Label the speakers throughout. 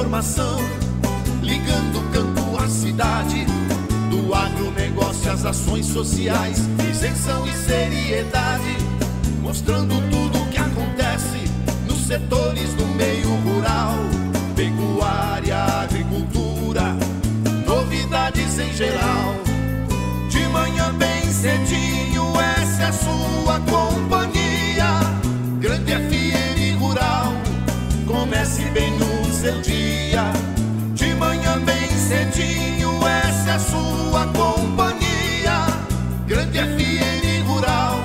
Speaker 1: informação, ligando o campo à cidade, do agronegócio às ações sociais, isenção e seriedade, mostrando tudo o que acontece nos setores do meio rural, pecuária, agricultura, novidades em geral. De manhã bem cedinho, essa é a sua companhia, Grande FM Rural, comece bem no seu dia. De manhã bem cedinho, essa é a sua companhia, Grande FM Rural,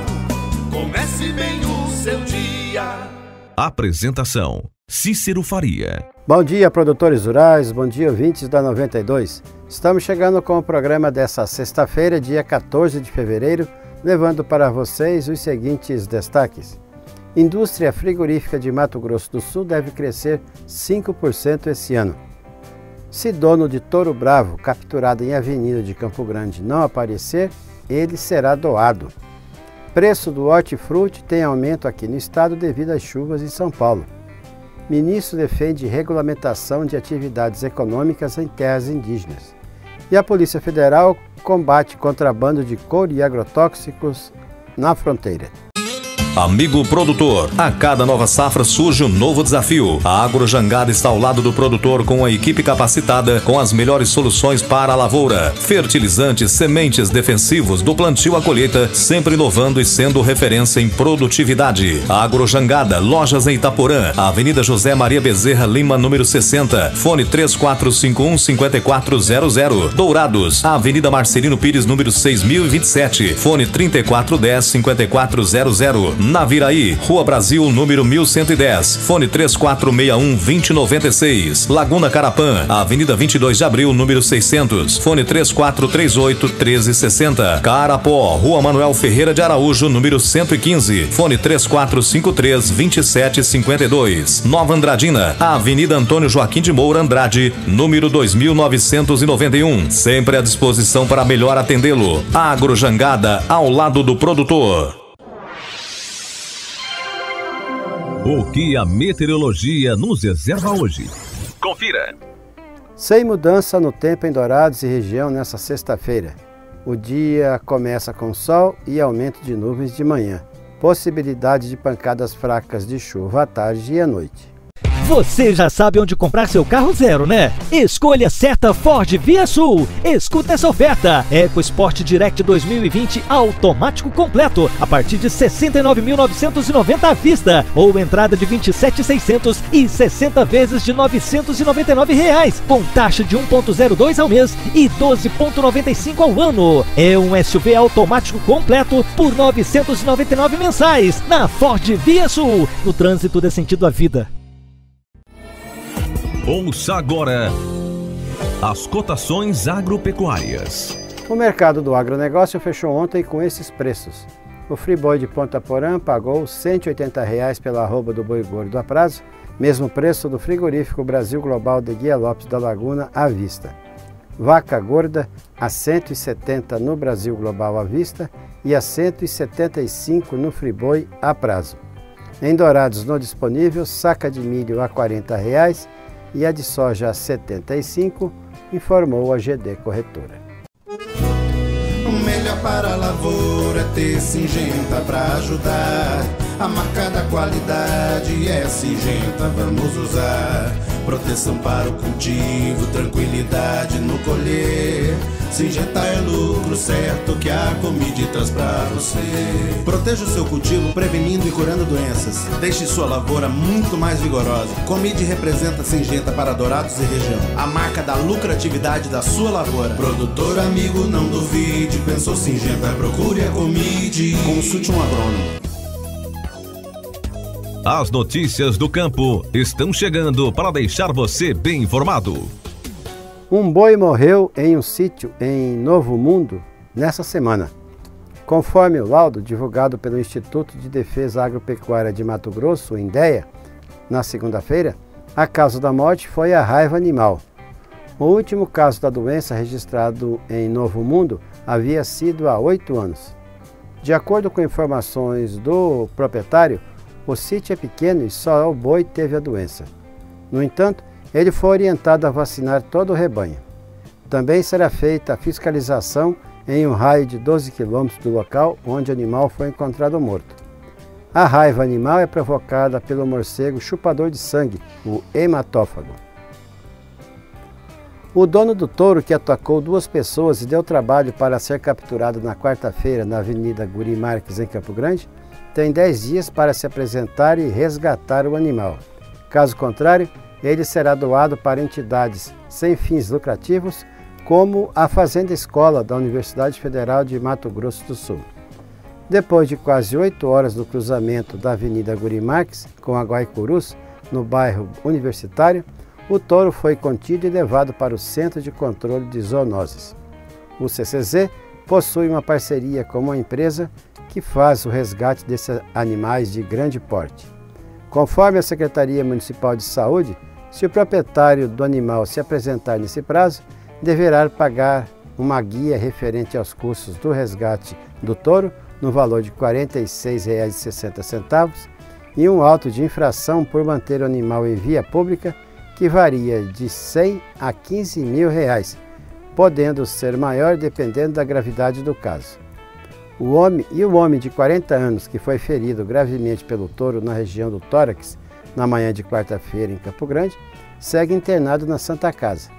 Speaker 1: comece bem o seu dia.
Speaker 2: Apresentação: Cícero Faria.
Speaker 3: Bom dia, produtores rurais, bom dia, ouvintes da 92. Estamos chegando com o programa dessa sexta-feira, dia 14 de fevereiro, levando para vocês os seguintes destaques. Indústria frigorífica de Mato Grosso do Sul deve crescer 5% esse ano. Se dono de touro bravo capturado em Avenida de Campo Grande não aparecer, ele será doado. Preço do hortifruti tem aumento aqui no estado devido às chuvas em São Paulo. Ministro defende regulamentação de atividades econômicas em terras indígenas. E a Polícia Federal combate contrabando de couro e agrotóxicos na fronteira.
Speaker 2: Amigo produtor, a cada nova safra surge um novo desafio. A Agrojangada está ao lado do produtor com a equipe capacitada com as melhores soluções para a lavoura. Fertilizantes, sementes, defensivos, do plantio à colheita, sempre inovando e sendo referência em produtividade. A Agrojangada, lojas em Itaporã, Avenida José Maria Bezerra Lima, número 60, fone 3451-5400. Dourados, Avenida Marcelino Pires, número 6027, fone 3410-5400. Naviraí, Rua Brasil, número 1110, fone 3461-2096. Laguna Carapã, Avenida 22 de Abril, número 600, fone 3438-1360. Carapó, Rua Manuel Ferreira de Araújo, número 115, fone 3453-2752. Nova Andradina, Avenida Antônio Joaquim de Moura Andrade, número 2991. Sempre à disposição para melhor atendê-lo. Agrojangada, ao lado do produtor.
Speaker 4: O que a meteorologia nos reserva hoje? Confira!
Speaker 3: Sem mudança no tempo em Dourados e região nessa sexta-feira. O dia começa com sol e aumento de nuvens de manhã. Possibilidade de pancadas fracas de chuva à tarde e à noite.
Speaker 5: Você já sabe onde comprar seu carro zero, né? Escolha certa Ford Via Sul. Escuta essa oferta. EcoSport Direct 2020 automático completo a partir de R$ 69.990 à vista ou entrada de R$ 27.600 e 60 vezes de R$ 999 com taxa de 1,02 ao mês e 12,95 ao ano. É um SUV automático completo por R$ 999 mensais na Ford Via Sul. No trânsito dê sentido à vida.
Speaker 4: Ouça agora as cotações agropecuárias.
Speaker 3: O mercado do agronegócio fechou ontem com esses preços. O friboi de Ponta Porã pagou R$ 180 pela arroba do boi gordo a prazo, mesmo preço do frigorífico Brasil Global de Guia Lopes da Laguna à vista. Vaca gorda a R$ 170 no Brasil Global à vista e a R$ 175 no friboi a prazo. Em Dourados, no disponível, saca de milho a R$ 40 e a de soja a 75, informou a GD Corretora.
Speaker 1: O melhor para a lavoura é ter Syngenta para ajudar. A marca da qualidade é Syngenta, vamos usar. Proteção para o cultivo, tranquilidade no colher. Syngenta é lucro certo que a Comid traz pra você. Proteja o seu cultivo prevenindo e curando doenças. Deixe sua lavoura muito mais vigorosa. Comid representa Syngenta para Dourados e região. A marca da lucratividade da sua lavoura. Produtor amigo, não duvide. Pensou Syngenta, procure a Comid. Consulte um agrônomo.
Speaker 4: As notícias do campo estão chegando para deixar você bem informado.
Speaker 3: Um boi morreu em um sítio em Novo Mundo nessa semana. Conforme o laudo divulgado pelo Instituto de Defesa Agropecuária de Mato Grosso, INDEA, na segunda-feira, a causa da morte foi a raiva animal. O último caso da doença registrado em Novo Mundo havia sido há 8 anos. De acordo com informações do proprietário, o sítio é pequeno e só o boi teve a doença. No entanto, ele foi orientado a vacinar todo o rebanho. Também será feita a fiscalização em um raio de 12 km do local onde o animal foi encontrado morto. A raiva animal é provocada pelo morcego chupador de sangue, o hematófago. O dono do touro que atacou 2 pessoas e deu trabalho para ser capturado na quarta-feira na Avenida Guri Marques, em Campo Grande, tem 10 dias para se apresentar e resgatar o animal. Caso contrário, ele será doado para entidades sem fins lucrativos, como a Fazenda Escola da Universidade Federal de Mato Grosso do Sul. Depois de quase 8 horas no cruzamento da Avenida Guri Marques com a Guaicurus, no bairro Universitário, o touro foi contido e levado para o Centro de Controle de Zoonoses. O CCZ possui uma parceria com uma empresa que faz o resgate desses animais de grande porte. Conforme a Secretaria Municipal de Saúde, se o proprietário do animal se apresentar nesse prazo, deverá pagar uma guia referente aos custos do resgate do touro, no valor de R$ 46,60, e um auto de infração por manter o animal em via pública, que varia de R$ 100 a R$ 15 mil, podendo ser maior dependendo da gravidade do caso. O homem de 40 anos que foi ferido gravemente pelo touro na região do tórax na manhã de quarta-feira em Campo Grande, segue internado na Santa Casa.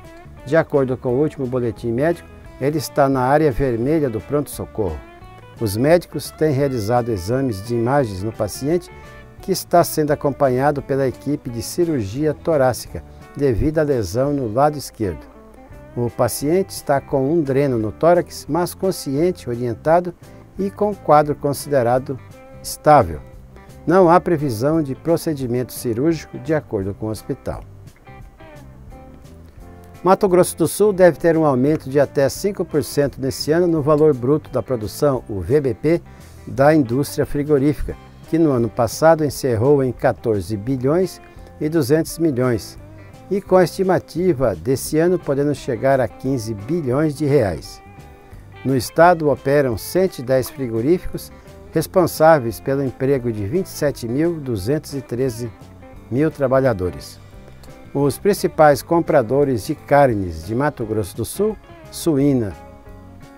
Speaker 3: De acordo com o último boletim médico, ele está na área vermelha do pronto-socorro. Os médicos têm realizado exames de imagens no paciente, que está sendo acompanhado pela equipe de cirurgia torácica, devido à lesão no lado esquerdo. O paciente está com um dreno no tórax, mas consciente, orientado e com quadro considerado estável. Não há previsão de procedimento cirúrgico, de acordo com o hospital. Mato Grosso do Sul deve ter um aumento de até 5% nesse ano no valor bruto da produção, o VBP, da indústria frigorífica, que no ano passado encerrou em 14 bilhões e 200 milhões, e com a estimativa desse ano podendo chegar a 15 bilhões de reais. No estado operam 110 frigoríficos, responsáveis pelo emprego de 27.213 trabalhadores. Os principais compradores de carnes de Mato Grosso do Sul, suína,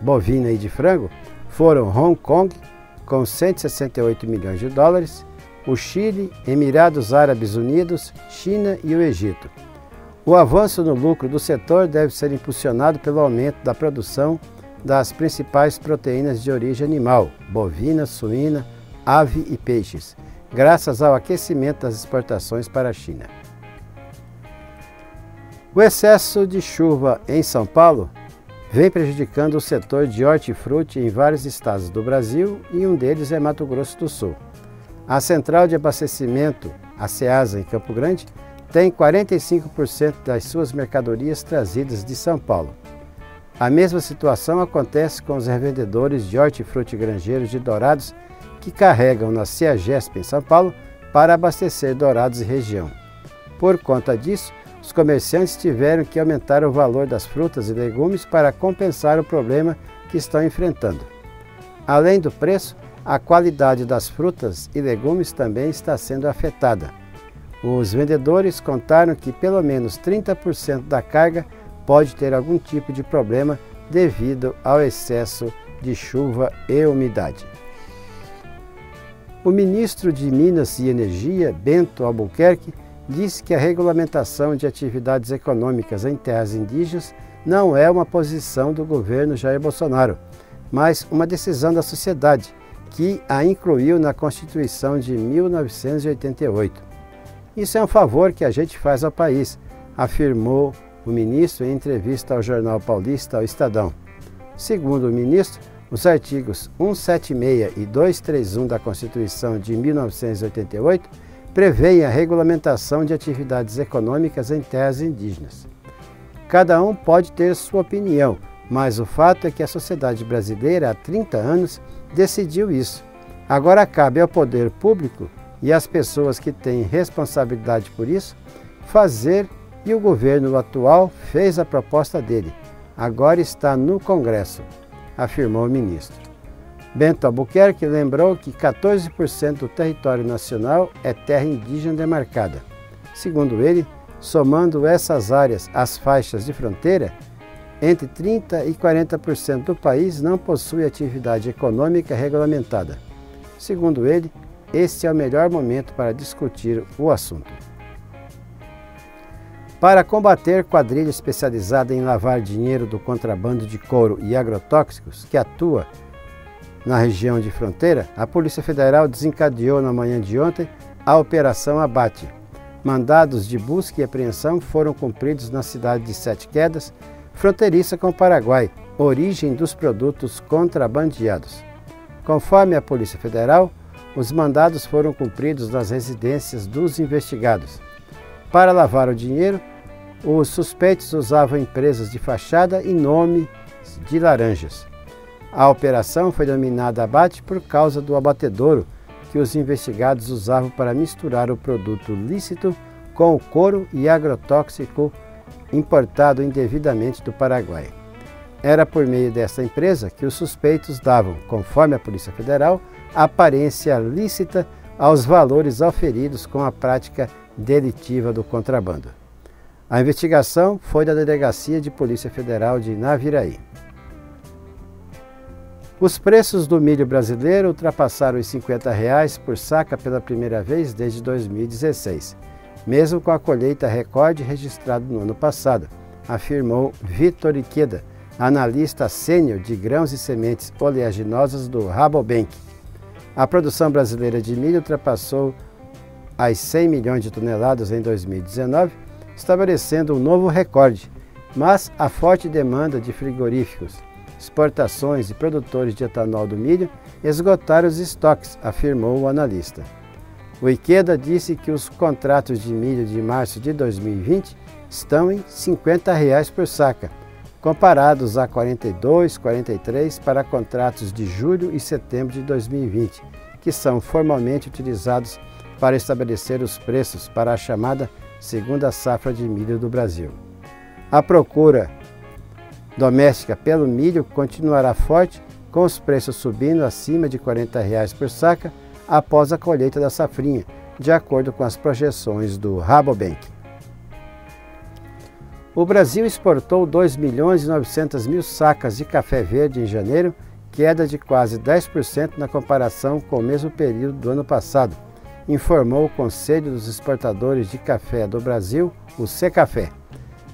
Speaker 3: bovina e de frango, foram Hong Kong, com 168 milhões de dólares, o Chile, Emirados Árabes Unidos, China e o Egito. O avanço no lucro do setor deve ser impulsionado pelo aumento da produção das principais proteínas de origem animal, bovina, suína, ave e peixes, graças ao aquecimento das exportações para a China. O excesso de chuva em São Paulo vem prejudicando o setor de hortifruti em vários estados do Brasil e um deles é Mato Grosso do Sul. A central de abastecimento, a Ceasa, em Campo Grande, tem 45% das suas mercadorias trazidas de São Paulo. A mesma situação acontece com os revendedores de hortifruti granjeiros de Dourados que carregam na CEAGESP em São Paulo para abastecer Dourados e região. Por conta disso, os comerciantes tiveram que aumentar o valor das frutas e legumes para compensar o problema que estão enfrentando. Além do preço, a qualidade das frutas e legumes também está sendo afetada. Os vendedores contaram que pelo menos 30% da carga pode ter algum tipo de problema devido ao excesso de chuva e umidade. O ministro de Minas e Energia, Bento Albuquerque, disse que a regulamentação de atividades econômicas em terras indígenas não é uma posição do governo Jair Bolsonaro, mas uma decisão da sociedade, que a incluiu na Constituição de 1988. Isso é um favor que a gente faz ao país, afirmou o ministro em entrevista ao jornal paulista, ao Estadão. Segundo o ministro, os artigos 176 e 231 da Constituição de 1988 prevêem a regulamentação de atividades econômicas em terras indígenas. Cada um pode ter sua opinião, mas o fato é que a sociedade brasileira há 30 anos decidiu isso. Agora cabe ao poder público e às pessoas que têm responsabilidade por isso fazer, e o governo atual fez a proposta dele. Agora está no Congresso, afirmou o ministro. Bento Albuquerque lembrou que 14% do território nacional é terra indígena demarcada. Segundo ele, Somando essas áreas às faixas de fronteira, entre 30% e 40% do país não possui atividade econômica regulamentada. Segundo ele, este é o melhor momento para discutir o assunto. Para combater quadrilha especializada em lavar dinheiro do contrabando de couro e agrotóxicos que atua na região de fronteira, a Polícia Federal desencadeou na manhã de ontem a Operação Abate. Mandados de busca e apreensão foram cumpridos na cidade de Sete Quedas, fronteiriça com o Paraguai, origem dos produtos contrabandeados. Conforme a Polícia Federal, os mandados foram cumpridos nas residências dos investigados. Para lavar o dinheiro, os suspeitos usavam empresas de fachada e nomes de laranjas. A operação foi denominada Abate por causa do abatedouro que os investigados usavam para misturar o produto lícito com o couro e agrotóxico importado indevidamente do Paraguai. Era por meio dessa empresa que os suspeitos davam, conforme a Polícia Federal, aparência lícita aos valores auferidos com a prática delitiva do contrabando. A investigação foi da Delegacia de Polícia Federal de Naviraí. Os preços do milho brasileiro ultrapassaram os R$ 50 por saca pela primeira vez desde 2016, mesmo com a colheita recorde registrada no ano passado, afirmou Vitor Ikeda, analista sênior de grãos e sementes oleaginosas do Rabobank. A produção brasileira de milho ultrapassou as 100 milhões de toneladas em 2019, estabelecendo um novo recorde, mas a forte demanda de frigoríficos, exportações e produtores de etanol do milho esgotaram os estoques, afirmou o analista. O Ikeda disse que os contratos de milho de março de 2020 estão em R$ 50 por saca, comparados a R$ 42, R$ 43 para contratos de julho e setembro de 2020, que são formalmente utilizados para estabelecer os preços para a chamada segunda safra de milho do Brasil. A procura doméstica pelo milho continuará forte, com os preços subindo acima de R$ 40 por saca após a colheita da safrinha, de acordo com as projeções do Rabobank. O Brasil exportou 2.900.000 sacas de café verde em janeiro, queda de quase 10% na comparação com o mesmo período do ano passado, informou o Conselho dos Exportadores de Café do Brasil, o Secafé.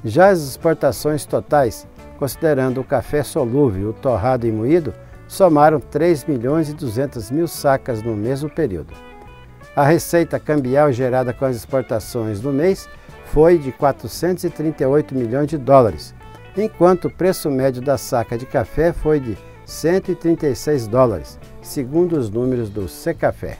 Speaker 3: Já as exportações totais, considerando o café solúvel, o torrado e moído, somaram 3.200.000 sacas no mesmo período. A receita cambial gerada com as exportações no mês foi de 438 milhões de dólares, enquanto o preço médio da saca de café foi de 136 dólares, segundo os números do Secafé.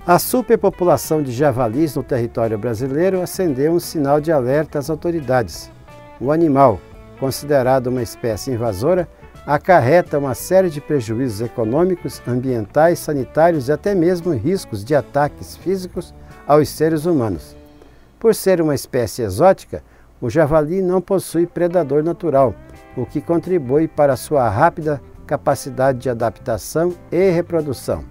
Speaker 3: A superpopulação de javalis no território brasileiro acendeu um sinal de alerta às autoridades. O animal, considerado uma espécie invasora, acarreta uma série de prejuízos econômicos, ambientais, sanitários e até mesmo riscos de ataques físicos aos seres humanos. Por ser uma espécie exótica, o javali não possui predador natural, o que contribui para sua rápida capacidade de adaptação e reprodução.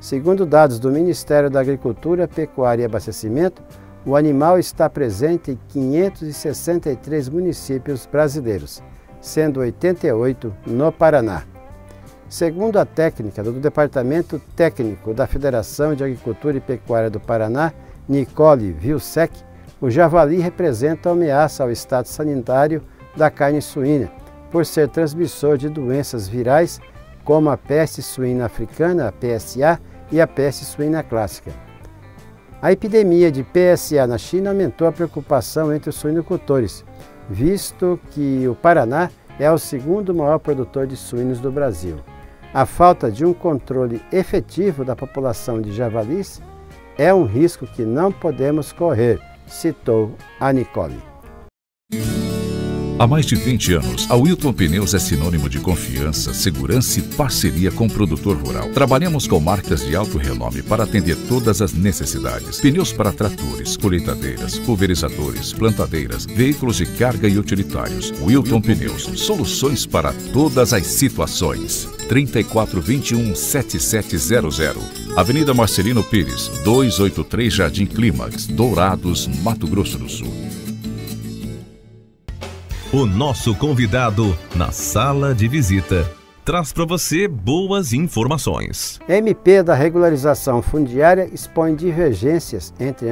Speaker 3: Segundo dados do Ministério da Agricultura, Pecuária e Abastecimento, o animal está presente em 563 municípios brasileiros, sendo 88 no Paraná. Segundo a técnica do Departamento Técnico da Federação de Agricultura e Pecuária do Paraná, Nicole Vilsec, o javali representa ameaça ao estado sanitário da carne suína, por ser transmissor de doenças virais como a peste suína africana, a PSA, e a peste suína clássica. A epidemia de PSA na China aumentou a preocupação entre os suinocultores, visto que o Paraná é o segundo maior produtor de suínos do Brasil. A falta de um controle efetivo da população de javalis é um risco que não podemos correr, citou a Nicole.
Speaker 4: Há mais de 20 anos, a Wilton Pneus é sinônimo de confiança, segurança e parceria com o produtor rural. Trabalhamos com marcas de alto renome para atender todas as necessidades. Pneus para tratores, colheitadeiras, pulverizadores, plantadeiras, veículos de carga e utilitários. Wilton Pneus, soluções para todas as situações. 3421-7700. Avenida Marcelino Pires, 283 Jardim Clímax, Dourados, Mato Grosso do Sul.
Speaker 2: O nosso convidado na sala de visita traz para você boas informações.
Speaker 3: MP da regularização fundiária expõe divergências entre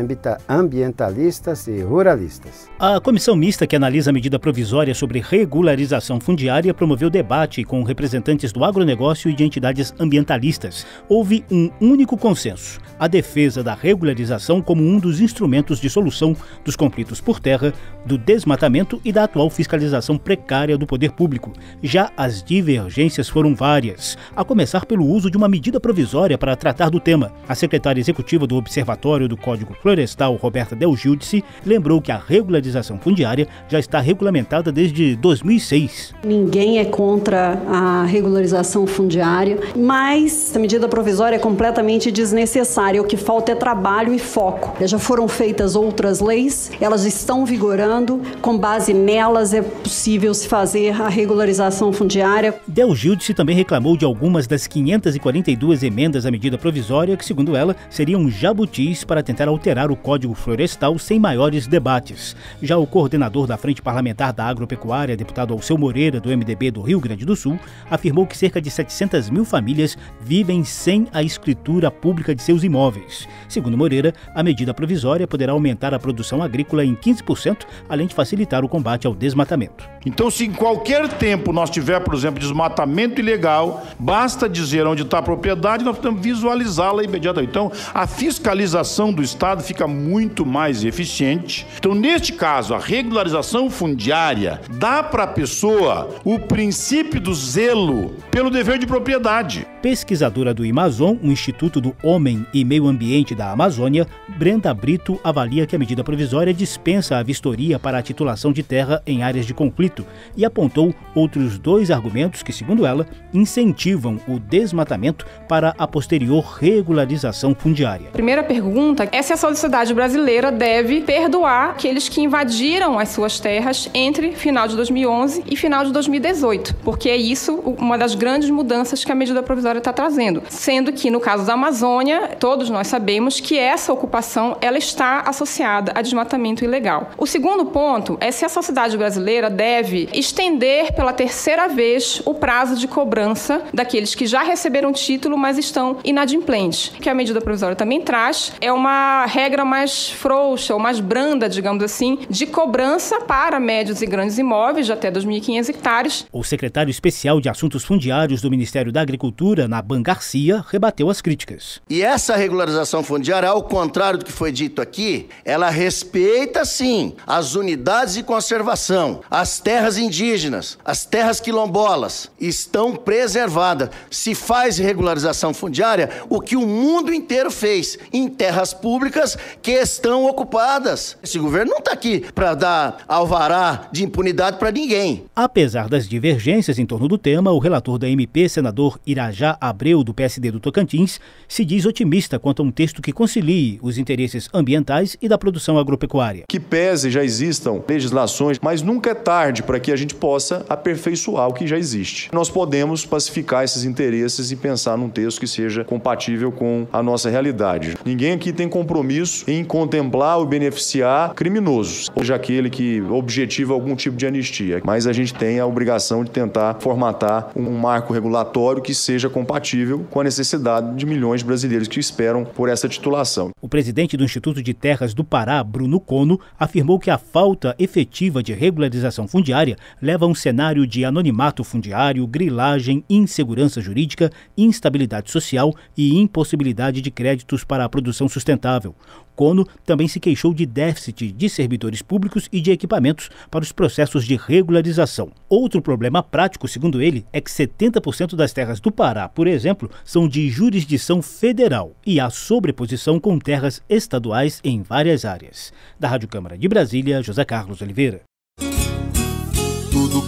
Speaker 3: ambientalistas e ruralistas.
Speaker 6: A comissão mista que analisa a medida provisória sobre regularização fundiária promoveu debate com representantes do agronegócio e de entidades ambientalistas. Houve um único consenso: a defesa da regularização como um dos instrumentos de solução dos conflitos por terra, do desmatamento e da atual fiscalização precária do poder público. Já as divergências foram várias, a começar pelo uso de uma medida provisória para tratar do tema. A secretária executiva do Observatório do Código Florestal, Roberta Del Giudice, lembrou que a regularização fundiária já está regulamentada desde 2006.
Speaker 7: Ninguém é contra a regularização fundiária, mas a medida provisória é completamente desnecessária. O que falta é trabalho e foco. Já foram feitas outras leis, elas estão vigorando, com base nelas é possível se fazer a regularização fundiária.
Speaker 6: Del Giudice também reclamou de algumas das 542 emendas à medida provisória que, segundo ela, seriam jabutis para tentar alterar o Código Florestal sem maiores debates. Já o coordenador da Frente Parlamentar da Agropecuária, deputado Alceu Moreira, do MDB do Rio Grande do Sul, afirmou que cerca de 700 mil famílias vivem sem a escritura pública de seus imóveis. Segundo Moreira, a medida provisória poderá aumentar a produção agrícola em 15%, além de facilitar o combate ao desmatamento.
Speaker 8: Então, se em qualquer tempo nós tiver, por exemplo, desmatamento ilegal, basta dizer onde está a propriedade, nós podemos visualizá-la imediatamente. Então, a fiscalização do Estado fica muito mais eficiente. Então, neste caso, a regularização fundiária dá para a pessoa o princípio do zelo pelo dever de propriedade.
Speaker 6: Pesquisadora do Amazon, o Instituto do Homem e Meio Ambiente da Amazônia, Brenda Brito avalia que a medida provisória dispensa a vistoria para a titulação de terra em áreas de conflito e apontou outros dois argumentos que, segundo ela, incentivam o desmatamento para a posterior regularização fundiária.
Speaker 9: Primeira pergunta é se a sociedade brasileira deve perdoar aqueles que invadiram as suas terras entre final de 2011 e final de 2018, porque é isso uma das grandes mudanças que a medida provisória está trazendo. Sendo que, no caso da Amazônia, todos nós sabemos que essa ocupação ela está associada a desmatamento ilegal. O segundo ponto é se a sociedade brasileira deve estender pela terceira vez o prazo de cobrança daqueles que já receberam título, mas estão inadimplentes. O que a medida provisória também traz é uma regra mais frouxa ou mais branda, digamos assim, de cobrança para médios e grandes imóveis de até 2.500 hectares.
Speaker 6: O secretário especial de Assuntos Fundiários do Ministério da Agricultura, Naban Garcia, rebateu as críticas.
Speaker 10: E essa regularização fundiária, ao contrário do que foi dito aqui, ela respeita, sim, as unidades de conservação, as terras indígenas, as terras quilombolas estão preservadas. Se faz regularização fundiária, o que o mundo inteiro fez em terras públicas que estão ocupadas. Esse governo não está aqui para dar alvará de impunidade para ninguém.
Speaker 6: Apesar das divergências em torno do tema, o relator da MP, senador Irajá Abreu, do PSD do Tocantins, se diz otimista quanto a um texto que concilie os interesses ambientais e da produção agropecuária.
Speaker 11: Que pese já existam legislações, mas nunca é tarde para que a gente possa aperfeiçoar o que já existe. Nós podemos pacificar esses interesses e pensar num texto que seja compatível com a nossa realidade. Ninguém aqui tem compromisso em contemplar ou beneficiar criminosos, ou seja, aquele que objetiva algum tipo de anistia. Mas a gente tem a obrigação de tentar formatar um marco regulatório que seja compatível com a necessidade de milhões de brasileiros que esperam por essa titulação.
Speaker 6: O presidente do Instituto de Terras do Pará, Bruno Cono, afirmou que a falta efetiva de regularização fundiária leva a um cenário de anonimato fundiário, grilagem, insegurança jurídica, instabilidade social e impossibilidade de créditos para a produção sustentável. Cono também se queixou de déficit de servidores públicos e de equipamentos para os processos de regularização. Outro problema prático, segundo ele, é que 70% das terras do Pará, por exemplo, são de jurisdição federal e há sobreposição com terras estaduais em várias áreas. Da Rádio Câmara de Brasília, José Carlos Oliveira.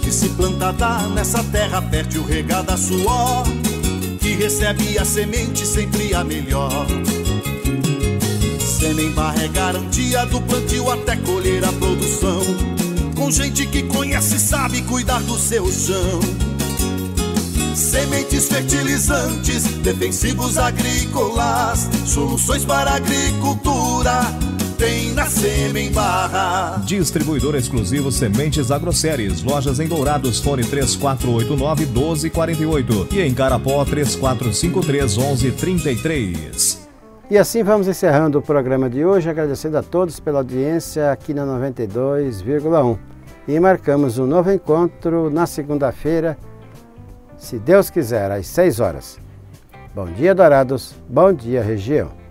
Speaker 1: que se planta dá nessa terra fértil regada a suor, que recebe a semente sempre a melhor. Semem-Barra é garantia do plantio até colher a produção, com gente que conhece e sabe cuidar do seu chão. Sementes fertilizantes, defensivos agrícolas, soluções para a agricultura tem na Semem-Barra.
Speaker 2: Distribuidor exclusivo Sementes Agroceres. Lojas em Dourados, fone 3489-1248 e em Carapó 3453-1133.
Speaker 3: E assim vamos encerrando o programa de hoje, agradecendo a todos pela audiência aqui na 92,1. E marcamos um novo encontro na segunda-feira, se Deus quiser, às 6 horas. Bom dia, Dourados. Bom dia, região.